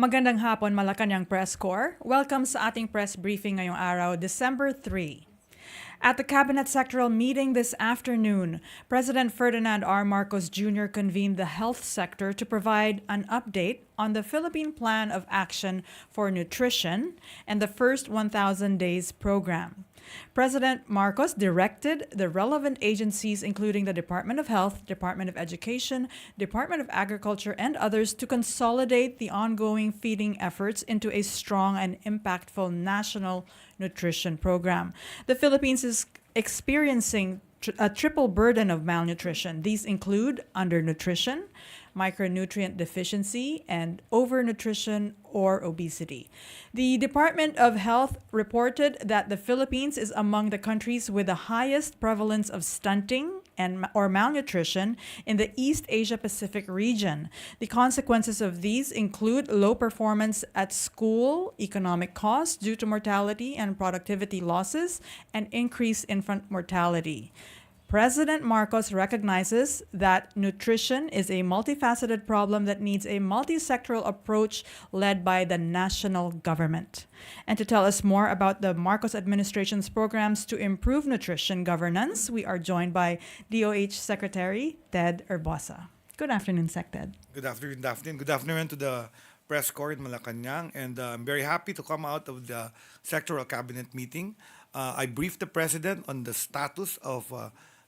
Magandang hapon, Malacanang Press Corps. Welcome sa ating press briefing ngayong araw, December 3. At the Cabinet Sectoral meeting this afternoon, President Ferdinand R. Marcos Jr. convened the health sector to provide an update on the Philippine Plan of Action for Nutrition and the First 1,000 Days program. President Marcos directed the relevant agencies, including the Department of Health, Department of Education, Department of Agriculture, and others, to consolidate the ongoing feeding efforts into a strong and impactful national nutrition program. The Philippines is experiencing a triple burden of malnutrition. These include undernutrition, micronutrient deficiency, and overnutrition or obesity. The Department of Health reported that the Philippines is among the countries with the highest prevalence of stunting or malnutrition in the East Asia Pacific region. The consequences of these include low performance at school, economic costs due to mortality and productivity losses, and increased infant mortality. President Marcos recognizes that nutrition is a multifaceted problem that needs a multisectoral approach led by the national government. And to tell us more about the Marcos administration's programs to improve nutrition governance, we are joined by DOH Secretary Ted Herbosa. Good afternoon, Sec Ted. Good afternoon, Daphne. Good afternoon to the press corps in Malacanang. And I'm very happy to come out of the sectoral cabinet meeting. I briefed the president on the status of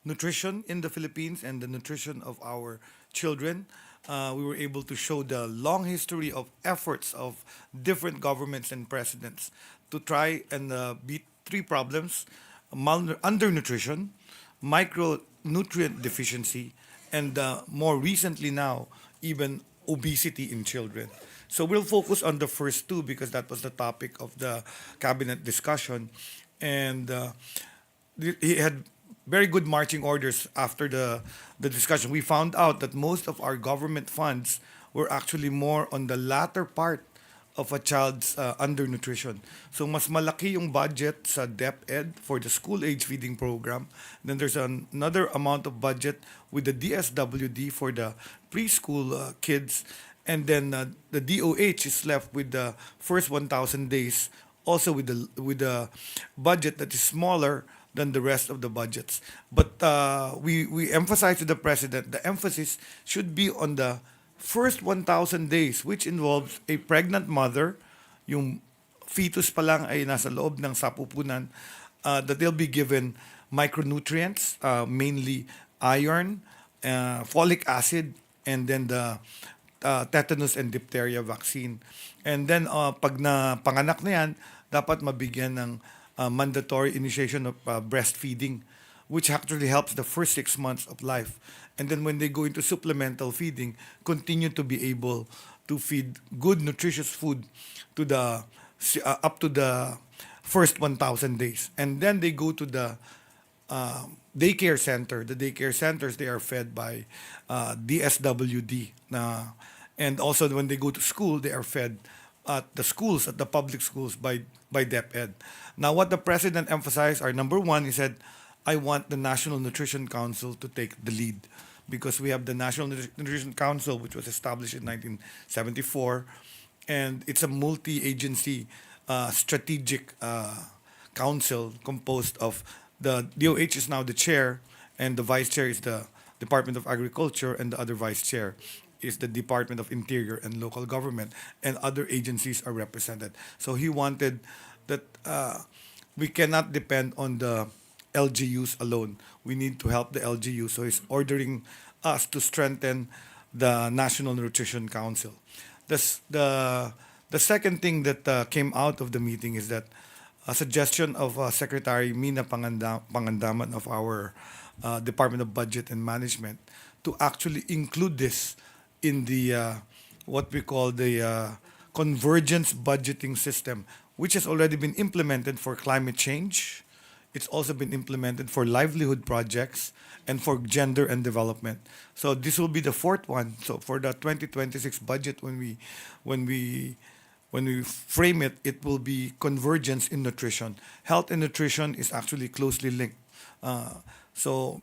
nutrition in the Philippines and the nutrition of our children. We were able to show the long history of efforts of different governments and presidents to try and beat three problems: undernutrition, micronutrient deficiency, and more recently now, even obesity in children. So we'll focus on the first two because that was the topic of the cabinet discussion. And he had very good marching orders after the discussion. We found out that most of our government funds were actually more on the latter part of a child's undernutrition. So mas malaki yung budget sa DepEd for the school age feeding program. Then there's another amount of budget with the DSWD for the preschool kids. And then the DOH is left with the first 1,000 days, also with the budget that is smaller than the rest of the budgets. But we emphasize to the president, the emphasis should be on the first 1,000 days, which involves a pregnant mother, yung fetus pa lang ay nasa loob ng sapupunan, that they'll be given micronutrients, mainly iron, folic acid, and then the tetanus and diphtheria vaccine. And then pag na panganak na yan, dapat mabigyan ng mandatory initiation of breastfeeding, which actually helps the first 6 months of life. And then when they go into supplemental feeding, continue to be able to feed good, nutritious food to the up to the first 1,000 days. And then they go to the daycare center. The daycare centers, they are fed by DSWD. And also when they go to school, they are fed at the schools, at the public schools by DepEd. Now, what the president emphasized are, number one, he said, I want the National Nutrition Council to take the lead because we have the National Nutrition Council, which was established in 1974, and it's a multi-agency strategic council composed of the DOH is now the chair, and the vice chair is the Department of Agriculture, and the other vice chair is the Department of Interior and Local Government, and other agencies are represented. So he wanted that we cannot depend on the LGUs alone. We need to help the LGU. So he's ordering us to strengthen the National Nutrition Council. The second thing that came out of the meeting is that a suggestion of Secretary Mina Pangandaman of our Department of Budget and Management to actually include this in the what we call the convergence budgeting system, which has already been implemented for climate change. It's also been implemented for livelihood projects and for gender and development. So this will be the fourth one. So for the 2026 budget, when we frame it, it will be convergence in nutrition. Health and nutrition is actually closely linked. So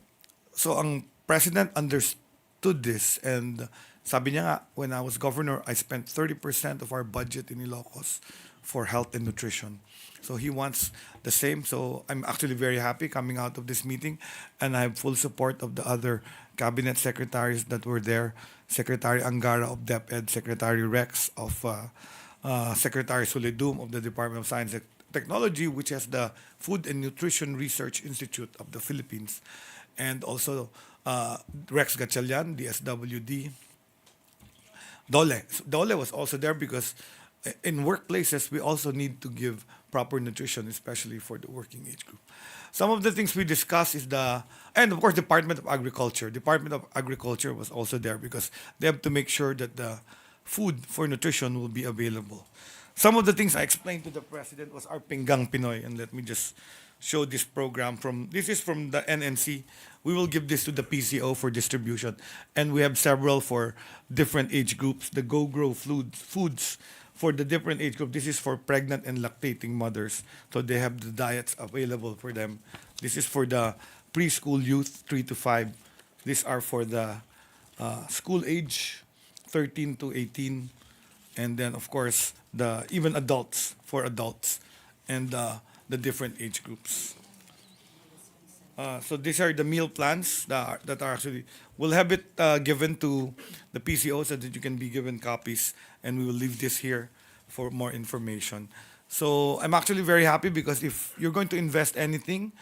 ang president understood this, and Sabi niya nga, when I was governor, I spent 30% of our budget in Ilocos for health and nutrition. So he wants the same. So I'm actually very happy coming out of this meeting, and I have full support of the other cabinet secretaries that were there. Secretary Angara of DepEd, Secretary Rex of Secretary Solidum of the Department of Science and Technology, which has the Food and Nutrition Research Institute of the Philippines, and also Rex Gatchalian, DSWD. Dole was also there because in workplaces we also need to give proper nutrition, especially for the working age group. Some of the things we discussed is and of course Department of Agriculture. Department of Agriculture was also there because they have to make sure that the food for nutrition will be available. Some of the things I explained to the president was our Pinggang Pinoy, and let me just show this program this is from the NNC. We will give this to the PCO for distribution, and we have several for different age groups. The Go Grow foods for the different age group. This is for pregnant and lactating mothers, so they have the diets available for them. This is for the preschool youth, 3 to 5. These are for the school age, 13 to 18, and then of course the even adults for adults, and the different age groups. So these are the meal plans that are actually, we'll have it given to the PCO so that you can be given copies, and we will leave this here for more information. So I'm actually very happy because if you're going to invest anything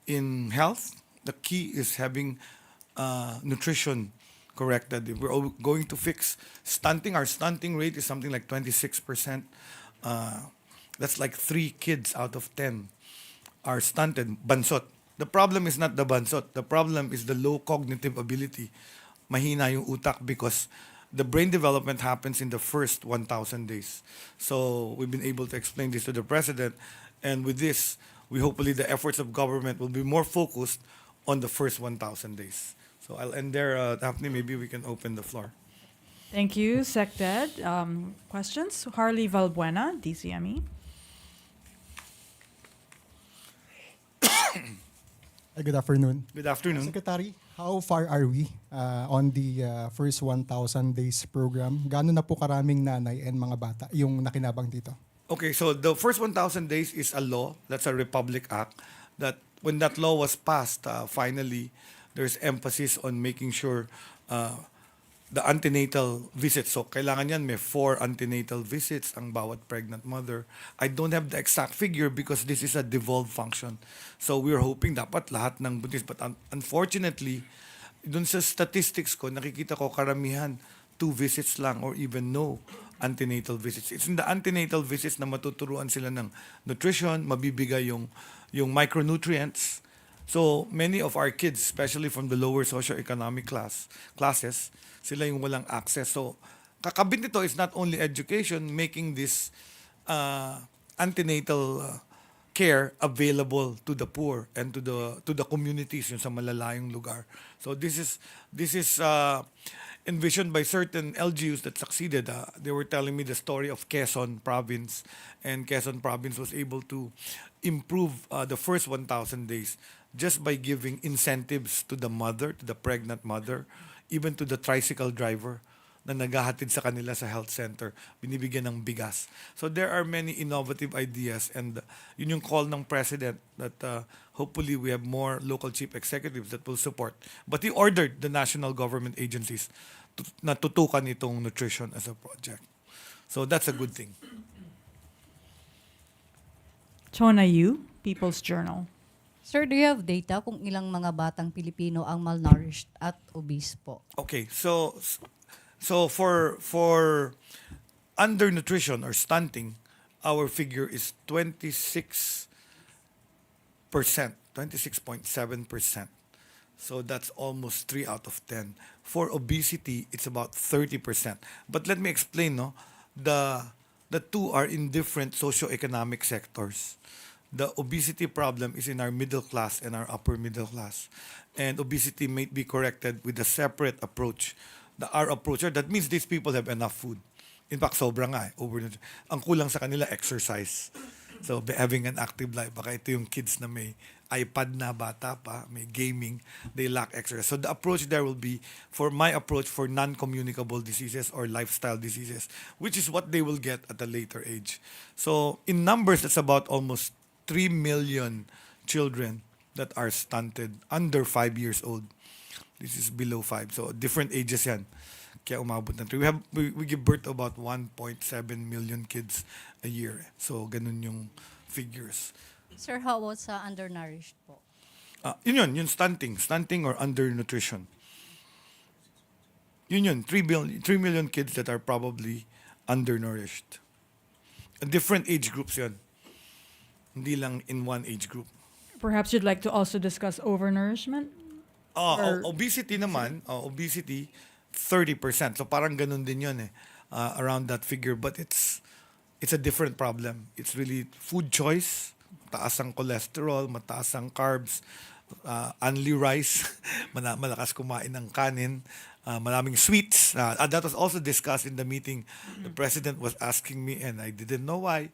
in health, the key is having nutrition corrected. If we're going to fix stunting, our stunting rate is something like 26%. That's like 3 kids out of 10 are stunted, bansot. The problem is not the bansot. The problem is the low cognitive ability. Mahina yung utak because the brain development happens in the first 1,000 days. So we've been able to explain this to the president, and with this, we hopefully the efforts of government will be more focused on the first 1,000 days. So I'll end there. Daphne, maybe we can open the floor. Thank you, SecDed. Questions? Harley Valbuena, DCME. Good afternoon. Good afternoon. Secretary, how far are we on the first 1,000 days program? Gaano na po karaming nanay and mga bata yung nakinabang dito? Okay, so the first 1,000 days is a law. That's a Republic Act. That when that law was passed, finally, there's emphasis on making sure the antenatal visits. So kailangan yan, may 4 antenatal visits ang bawat pregnant mother. I don't have the exact figure because this is a devolved function. So we're hoping dapat lahat ng buntis. But unfortunately, dun sa statistics ko, nakikita ko karamihan 2 visits lang or even no antenatal visits. It's in the antenatal visits na matuturuan sila ng nutrition, mabibigay yung micronutrients. So many of our kids, especially from the lower socioeconomic classes, sila yung walang access. So kakabit nito is not only education, making this antenatal care available to the poor and to the communities yung sa malalayong lugar. So this is envisioned by certain LGUs that succeeded. They were telling me the story of Quezon Province, and Quezon Province was able to improve the first 1,000 days just by giving incentives to the mother, to the pregnant mother, even to the tricycle driver na naghahatid sa kanila sa health center, binibigyan ng bigas. So there are many innovative ideas, and yun yung call ng president that hopefully we have more local chief executives that will support. But he ordered the national government agencies na tutukan itong nutrition as a project. So that's a good thing. Chona Yu, People's Journal. Sir, do you have data kung ilang mga batang Pilipino ang malnourished at obese po? Okay, so for undernutrition or stunting, our figure is 26%, 26.7%. So that's almost 3 out of 10. For obesity, it's about 30%. But let me explain, no? The two are in different socioeconomic sectors. The obesity problem is in our middle class and our upper middle class. And obesity may be corrected with a separate approach. Our approach, that means these people have enough food. In fact, sobra nga eh. Ang kulang sa kanila, exercise. So having an active life, baka ito yung kids na may iPad na bata pa, may gaming, they lack exercise. So the approach there will be, for my approach, for non-communicable diseases or lifestyle diseases, which is what they will get at a later age. So in numbers, that's about almost 3 million children that are stunted under 5 years old. This is below 5. So different ages yan. Kaya umabot ng 3. We give birth to about 1.7 million kids a year. So ganun yung figures. Sir, how about sa undernourished po? Yun stunting or undernutrition. Yun, 3 million kids that are probably undernourished. Different age groups yan. Hindi lang in one age group. Perhaps you'd like to also discuss overnourishment? Or- Obesity naman, obesity, 30%. So parang ganun din yun around that figure. But it's a different problem. It's really food choice, mataas ang cholesterol, mataas ang carbs, only rice, malakas kumain ng kanin, maraming sweets. That was also discussed in the meeting. The president was asking me, and I didn't know why,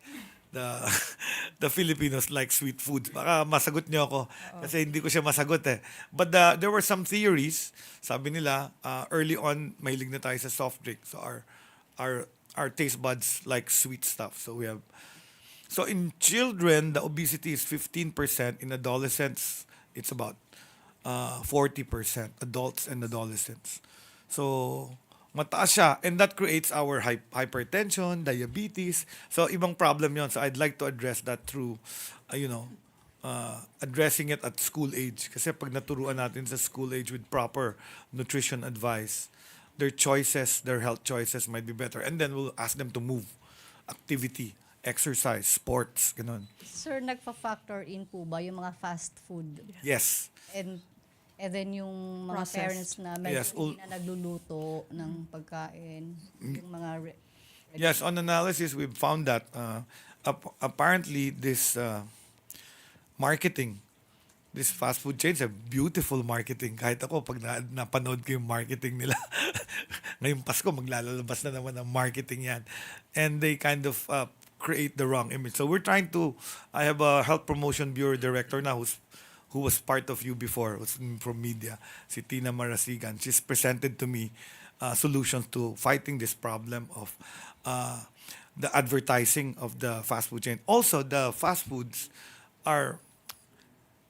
the Filipinos like sweet foods. Baka masagot niyo ako kasi hindi ko siya masagot eh. But there were some theories. Sabi nila, early on, mahilig na tayo sa soft drink. So our taste buds like sweet stuff. So in children, the obesity is 15%. In adolescents, it's about 40%. Adults and adolescents. So mataas siya, and that creates our hypertension, diabetes. So ibang problem yon. So I'd like to address that through, addressing it at school age. Kasi pag naturuan natin sa school age with proper nutrition advice, their choices, their health choices might be better. And then we'll ask them to move, activity, exercise, sports, ganun. Sir, nagpa-factor in po ba yung mga fast food? Yes. And then yung mga Processed. parents na medyo Yes, hindi na nagluluto ng pagkain, yung mga Yes, on analysis, we've found that apparently this marketing, these fast food chains have beautiful marketing. Kahit ako, pag napanood ko yung marketing nila, ngayong Pasko, maglalabas na naman ang marketing yan. And they kind of create the wrong image. So we're trying to, I have a health promotion bureau director now who was part of you before, was from media, si Tina Marasigan. She's presented to me solutions to fighting this problem of the advertising of the fast food chain. Also, the fast foods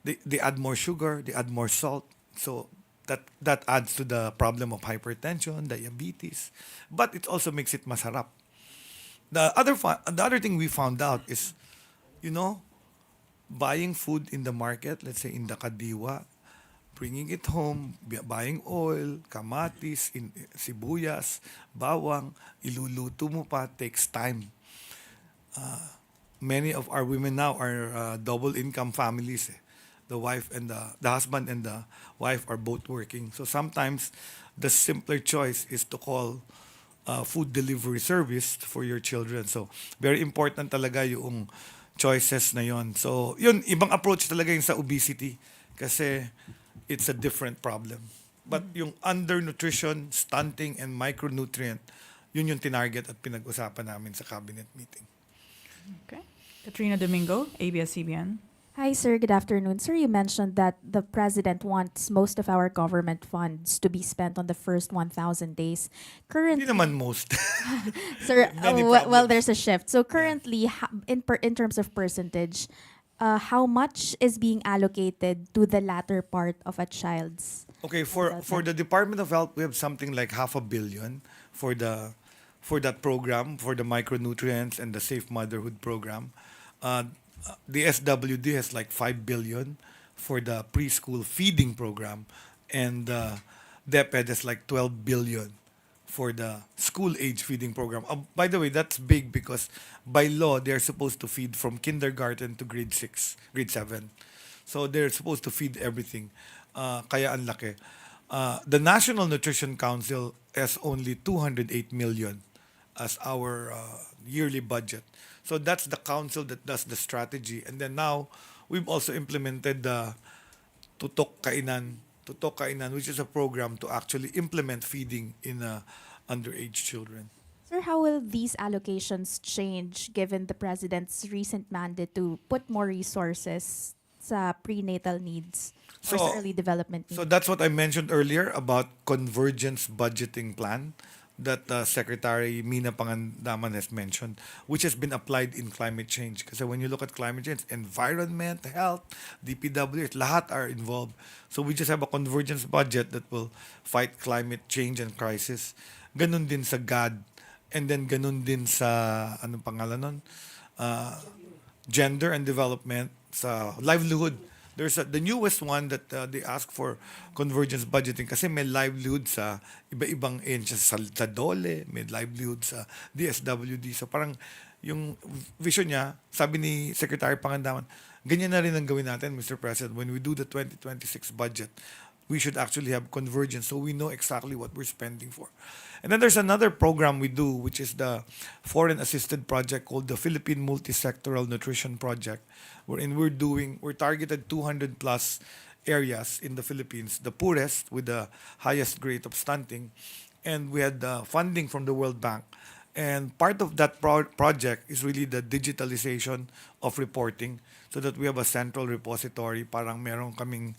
they add more sugar, they add more salt, so that adds to the problem of hypertension, diabetes, but it also makes it masarap. The other thing we found out is, buying food in the market, let's say in the Kadiwa, bringing it home, buying oil, kamatis, sibuyas, bawang, iluluto mo pa, takes time. Many of our women now are double income families. The wife and the husband and the wife are both working. So sometimes the simpler choice is to call food delivery service for your children. So very important talaga yung choices na yon. So yun, ibang approach talaga yung sa obesity kasi it's a different problem. But yung undernutrition, stunting, and micronutrient, yun yung tinarget at pinag-usapan namin sa cabinet meeting. Okay. Katrina Domingo, ABS-CBN. Hi, sir. Good afternoon. Sir, you mentioned that the president wants most of our government funds to be spent on the first 1,000 days. Hindi Currently, naman most. sir, Many well, problems. there's a shift. So currently, in terms of percentage, how much is being allocated to the latter part of a child's? Okay, for the Department of Health, we have something like $500 million for that program, for the micronutrients and the Safe Motherhood program. The SWD has like $5 billion for the preschool feeding program, and DepEd has like $12 billion for the school age feeding program. By the way, that's big because by law they're supposed to feed from kindergarten to grade 7. So they're supposed to feed everything. Kaya ang laki. The National Nutrition Council has only 208 million as our yearly budget. So that's the council that does the strategy. And then now, we've also implemented the Tutok Kainan, which is a program to actually implement feeding in underage children. Sir, how will these allocations change given the president's recent mandate to put more resources sa prenatal needs or So- sa early development needs? So that's what I mentioned earlier about convergence budgeting plan that Secretary Mina Pangandaman has mentioned, which has been applied in climate change. Kasi when you look at climate change, environment, health, DPWH, lahat are involved. So we just have a convergence budget that will fight climate change and crisis. Ganun din sa GAD. And then ganun din sa, anong pangalan nun? Gender and development, sa livelihood. There's the newest one that they ask for convergence budgeting kasi may livelihood sa iba-ibang agencies sa DOLE, may livelihood sa DSWD. So parang yung vision niya, sabi ni Secretary Pangandaman, ganyan na rin ang gawin natin, Mr. President. When we do the 2026 budget, we should actually have convergence so we know exactly what we're spending for. And then there's another program we do, which is the foreign assisted project called the Philippine Multisectoral Nutrition Project, wherein we're targeted 200 plus areas in the Philippines, the poorest with the highest rate of stunting. And we had funding from the World Bank. And part of that project is really the digitalization of reporting so that we have a central repository. Parang meron kaming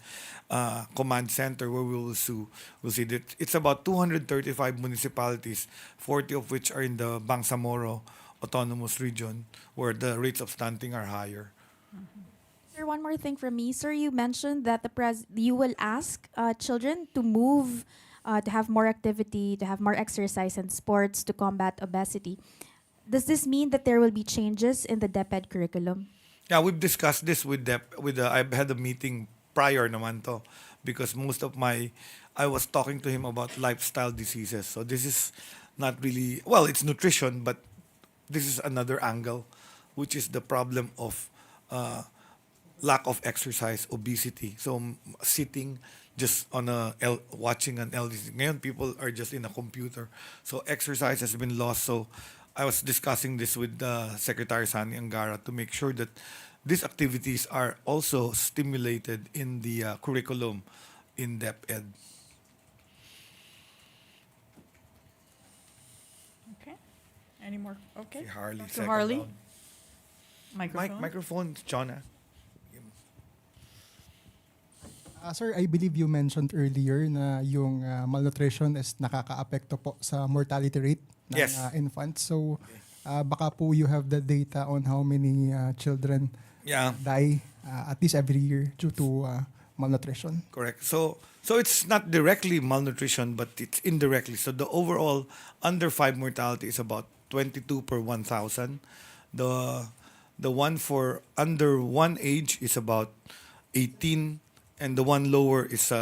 command center where we'll see that it's about 235 municipalities, 40 of which are in the Bangsamoro Autonomous Region where the rates of stunting are higher. Sir, one more thing from me. Sir, you mentioned that you will ask children to move, to have more activity, to have more exercise and sports to combat obesity. Does this mean that there will be changes in the DepEd curriculum? Yeah, we've discussed this with I've had a meeting prior naman to because I was talking to him about lifestyle diseases. So this is not really, well, it's nutrition, but this is another angle, which is the problem of lack of exercise, obesity. So sitting just on watching an LDC. Ngayon, people are just in a computer. So exercise has been lost. So I was discussing this with Secretary Sani Angara to make sure that these activities are also stimulated in the curriculum in DepEd. Okay. Any more? Okay. Si Harley, Dr. second Harley, round. microphone. Microphone, Chona. Sir, I believe you mentioned earlier na yung malnutrition is nakaka-apekto po sa mortality rate ng Yes. infants. So, baka po you have the data on how many children Yeah. die at least every year due to malnutrition. Correct. So it's not directly malnutrition, but it's indirectly. So the overall under 5 mortality is about 22 per 1,000. The one for under 1 age is about 18, and the one lower is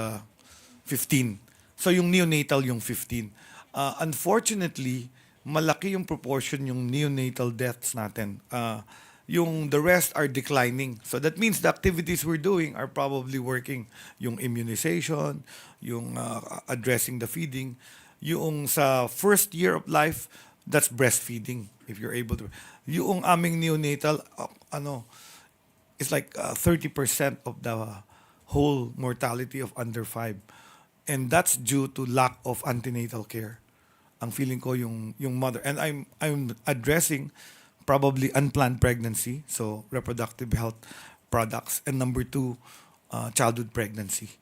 15. So yung neonatal yung 15. Unfortunately, malaki yung proportion yung neonatal deaths natin. The rest are declining. So that means the activities we're doing are probably working. Yung immunization, yung addressing the feeding. Yung sa first year of life, that's breastfeeding if you're able to. Yung aming neonatal, it's like 30% of the whole mortality of under 5. And that's due to lack of antenatal care. Ang feeling ko yung mother. And I'm addressing probably unplanned pregnancy, so reproductive health products. And number 2, childhood pregnancy.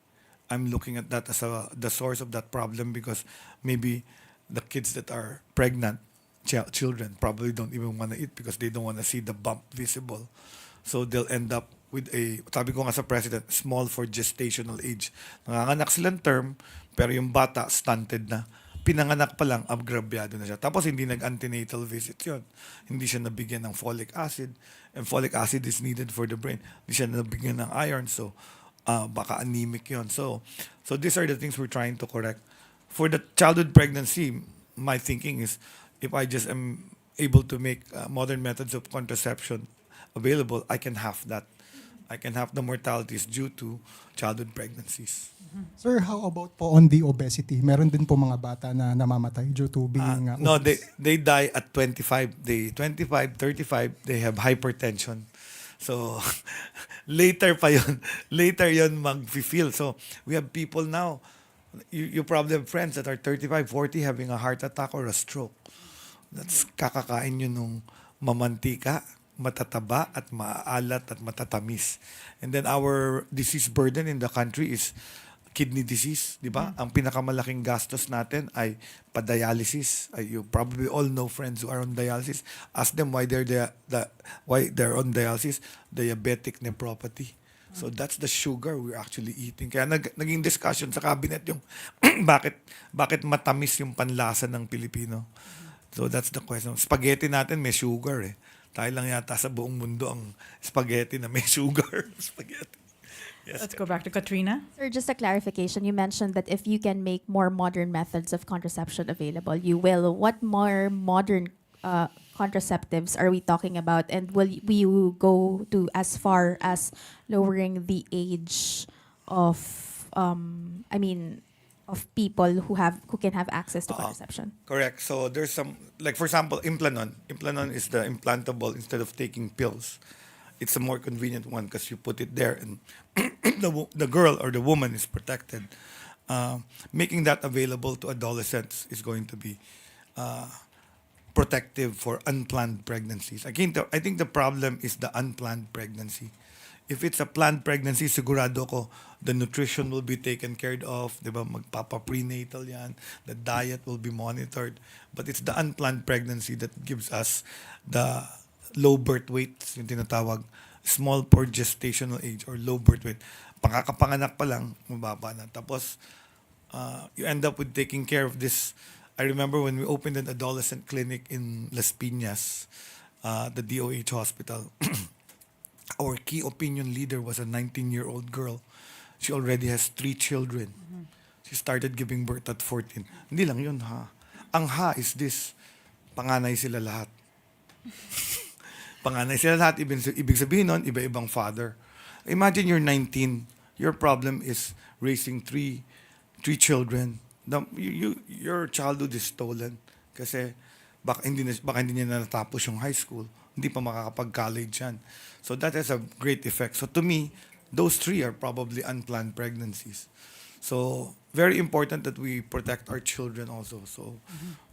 I'm looking at that as the source of that problem because maybe the kids that are pregnant, children, probably don't even want to eat because they don't want to see the bump visible. So they'll end up with sabi ko nga sa president, small for gestational age. Nanganganak silang term, pero yung bata stunted na. Pinanganak pa lang, agrabyado na siya. Tapos hindi nag-antenatal visit yun. Hindi siya nabigyan ng folic acid. And folic acid is needed for the brain. Hindi siya nabigyan ng iron. So, baka anemic yun. So these are the things we're trying to correct. For the childhood pregnancy, my thinking is, if I just am able to make modern methods of contraception available, I can have that. I can have the mortalities due to childhood pregnancies. Sir, how about po on the obesity? Meron din po mga bata na namamatay due to being No, obese. they die at 25. 35, they have hypertension. So, later pa yun. Later yun mag-feel. So, we have people now, you probably have friends that are 35, 40 having a heart attack or a stroke. That's kakakain yun nung mamantika. matataba at maaalat at matatamis. And then our disease burden in the country is kidney disease, di ba? Ang pinakamalaking gastos natin ay pa-dialysis. You probably all know friends who are on dialysis. Ask them why why they're on dialysis. Diabetic nephropathy. So that's the sugar we're actually eating. Kaya naging discussion sa cabinet yung bakit matamis yung panlasa ng Pilipino. So that's the question. Spaghetti natin may sugar eh. Tayo lang yata sa buong mundo ang spaghetti na may sugar. Spaghetti. Yes. Let's go back to Katrina. Sir, just a clarification. You mentioned that if you can make more modern methods of contraception available, you will. What more modern contraceptives are we talking about? And will you go to as far as lowering the age of, of people who can have access to contraception? Correct. So there's some, like for example, Implanon. Implanon is the implantable instead of taking pills. It's a more convenient one because you put it there and the girl or the woman is protected. Making that available to adolescents is going to be protective for unplanned pregnancies. I think the problem is the unplanned pregnancy. If it's a planned pregnancy, sigurado ko the nutrition will be taken care of, di ba? Magpapa-prenatal yan. The diet will be monitored. But it's the unplanned pregnancy that gives us the low birth weight, yung tinatawag, small for gestational age or low birth weight. Pangkakapanganak pa lang, mababa na. Tapos, you end up with taking care of this. I remember when we opened an adolescent clinic in Las Piñas, the DOH hospital. Our key opinion leader was a 19-year-old girl. She already has 3 children. She started giving birth at 14. Hindi lang yun, ha? Ang ha is this, panganay sila lahat. Panganay sila lahat, ibig sabihin nun, iba-ibang father. Imagine you're 19, your problem is raising 3 children. Your childhood is stolen kasi baka hindi niya natapos yung high school, hindi pa makakapag-college yan. So that has a great effect. So to me, those 3 are probably unplanned pregnancies. So very important that we protect our children also. So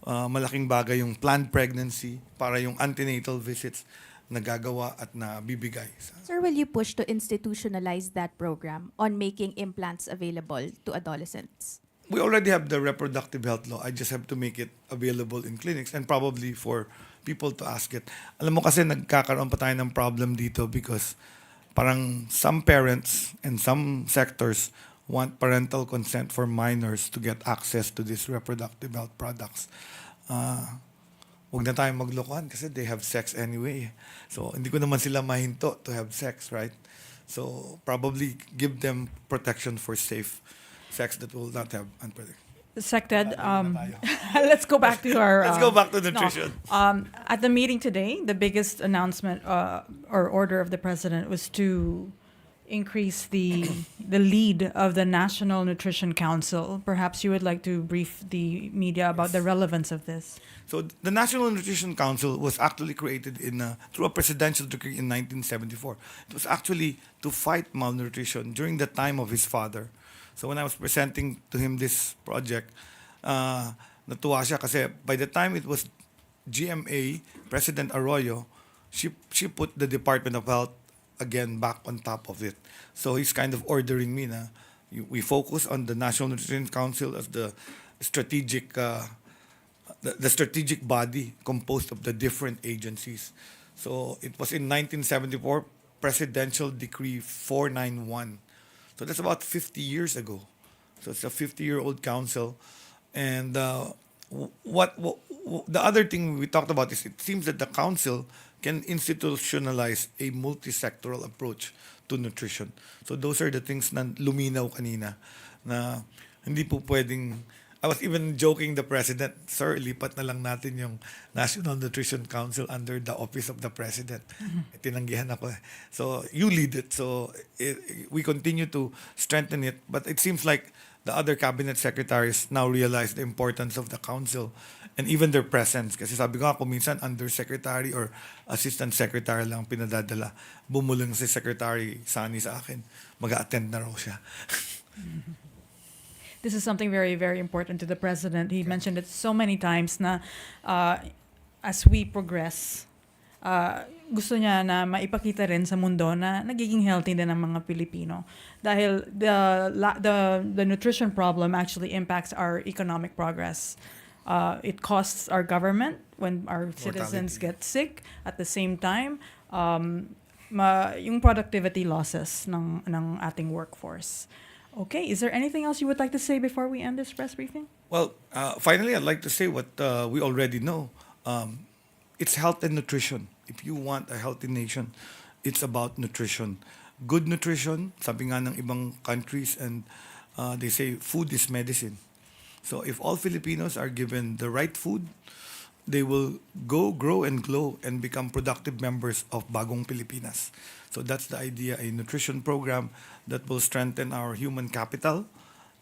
malaking bagay yung planned pregnancy para yung antenatal visits nagagawa at nabibigay. Sir, will you push to institutionalize that program on making implants available to adolescents? We already have the reproductive health law. I just have to make it available in clinics and probably for people to ask it. Alam mo kasi nagkakaroon pa tayo ng problem dito because parang some parents and some sectors want parental consent for minors to get access to these reproductive health products. Huwag na tayong maglokohan kasi they have sex anyway. So, hindi ko naman sila mahinto to have sex, right? So, probably give them protection for safe sex that will not have unprotected. Sected, let's go back to our... Let's go back to nutrition. At the meeting today, the biggest announcement or order of the president was to increase the lead of the National Nutrition Council. Perhaps you would like to brief the media about the relevance of this. So the National Nutrition Council was actually created through a presidential decree in 1974. It was actually to fight malnutrition during the time of his father. So when I was presenting to him this project, natuwa siya kasi by the time it was GMA, President Arroyo, she put the Department of Health again back on top of it. So he's kind of ordering me na we focus on the National Nutrition Council as the strategic the strategic body composed of the different agencies. So it was in 1974, Presidential Decree 491. So that's about 50 years ago. So it's a 50-year-old council. And what the other thing we talked about is it seems that the council can institutionalize a multisectoral approach to nutrition. So those are the things na luminaw kanina na hindi po pwedeng. I was even joking the president, sir, lipat na lang natin yung National Nutrition Council under the office of the president. Tinanggihan ako eh. So you lead it. So we continue to strengthen it. But it seems like the other cabinet secretaries now realize the importance of the council and even their presence. Kasi sabi ko nga, kung minsan undersecretary or assistant secretary lang pinadadala, bumulong si Secretary Sani sa akin, mag-attend na raw siya. This is something very, very important to the president. He mentioned it so many times na as we progress, gusto niya na maipakita rin sa mundo na nagiging healthy din ang mga Pilipino. Dahil the nutrition problem actually impacts our economic progress. It costs our government when our citizens get sick. At the same time, yung productivity losses ng ating workforce. Okay, is there anything else you would like to say before we end this press briefing? Well, finally, I'd like to say what we already know. It's health and nutrition. If you want a healthy nation, it's about nutrition. Good nutrition, sabi nga ng ibang countries, and they say food is medicine. So if all Filipinos are given the right food, they will go, grow, and glow and become productive members of Bagong Pilipinas. So that's the idea, a nutrition program that will strengthen our human capital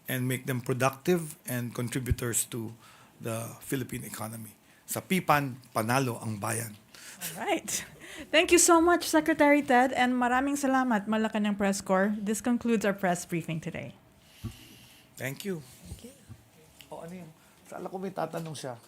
and make them productive and contributors to the Philippine economy. Sa PIPAN, panalo ang bayan. All right. Thank you so much, Secretary Ted, and maraming salamat, Malacanang Press Corps. This concludes our press briefing today. Thank you. O ano yun? Sala ko may tatanong siya.